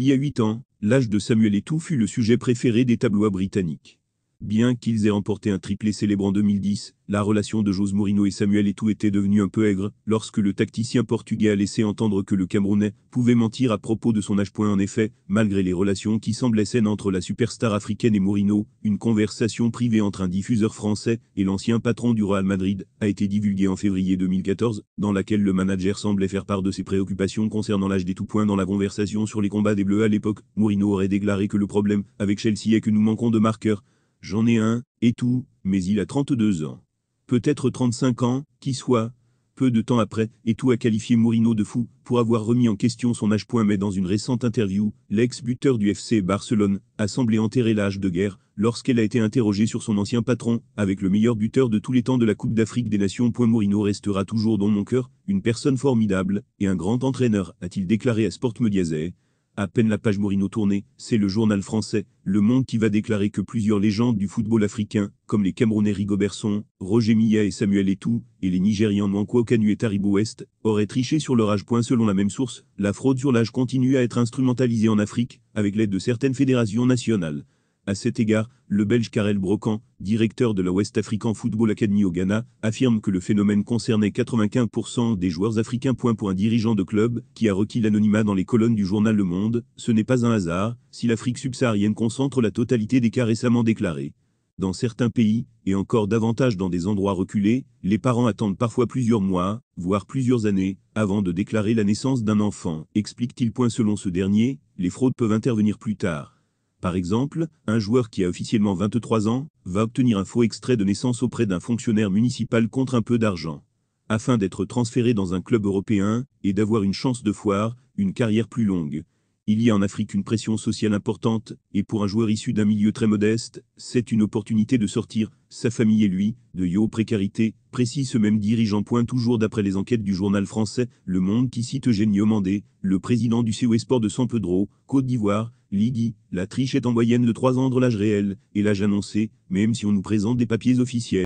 Il y a 8 ans, l'âge de Samuel Eto'o fut le sujet préféré des tabloïds britanniques. Bien qu'ils aient remporté un triplé célèbre en 2010, la relation de José Mourinho et Samuel Eto'o était devenue un peu aigre, lorsque le tacticien portugais a laissé entendre que le Camerounais pouvait mentir à propos de son âge. En effet, malgré les relations qui semblaient saines entre la superstar africaine et Mourinho, une conversation privée entre un diffuseur français et l'ancien patron du Real Madrid a été divulguée en février 2014, dans laquelle le manager semblait faire part de ses préoccupations concernant l'âge d'Eto'o. Dans la conversation sur les combats des Bleus à l'époque, Mourinho aurait déclaré que le problème avec Chelsea est que nous manquons de marqueurs. J'en ai un, Eto'o, mais il a 32 ans. Peut-être 35 ans, qui soit. Peu de temps après, Eto'o a qualifié Mourinho de fou pour avoir remis en question son âge. Mais dans une récente interview, l'ex-buteur du FC Barcelone a semblé enterrer l'âge de guerre lorsqu'elle a été interrogée sur son ancien patron, avec le meilleur buteur de tous les temps de la Coupe d'Afrique des Nations. Mourinho restera toujours dans mon cœur, une personne formidable et un grand entraîneur, a-t-il déclaré à Sport Mediaset. À peine la page Mourinho tournée, c'est le journal français Le Monde qui va déclarer que plusieurs légendes du football africain, comme les Camerounais Rigobertson, Roger Milla et Samuel Eto'o, et les Nigérians Nwankwo Kanu et Taribo West, auraient triché sur leur âge. Selon la même source, la fraude sur l'âge continue à être instrumentalisée en Afrique, avec l'aide de certaines fédérations nationales. À cet égard, le Belge Karel Brocan, directeur de la West African Football Academy au Ghana, affirme que le phénomène concernait 95% des joueurs africains. Pour un dirigeant de club qui a requis l'anonymat dans les colonnes du journal Le Monde, ce n'est pas un hasard si l'Afrique subsaharienne concentre la totalité des cas récemment déclarés. Dans certains pays, et encore davantage dans des endroits reculés, les parents attendent parfois plusieurs mois, voire plusieurs années, avant de déclarer la naissance d'un enfant, explique-t-il. Selon ce dernier, les fraudes peuvent intervenir plus tard. Par exemple, un joueur qui a officiellement 23 ans va obtenir un faux extrait de naissance auprès d'un fonctionnaire municipal contre un peu d'argent, afin d'être transféré dans un club européen et d'avoir une chance de voir une carrière plus longue. Il y a en Afrique une pression sociale importante, et pour un joueur issu d'un milieu très modeste, c'est une opportunité de sortir sa famille et lui de précarité, précise ce même dirigeant. Toujours d'après les enquêtes du journal français Le Monde qui cite Eugène Omandé, le président du COE Sport de San Pedro, Côte d'Ivoire, dit « La triche est en moyenne de 3 ans entre l'âge réel et l'âge annoncé, même si on nous présente des papiers officiels. »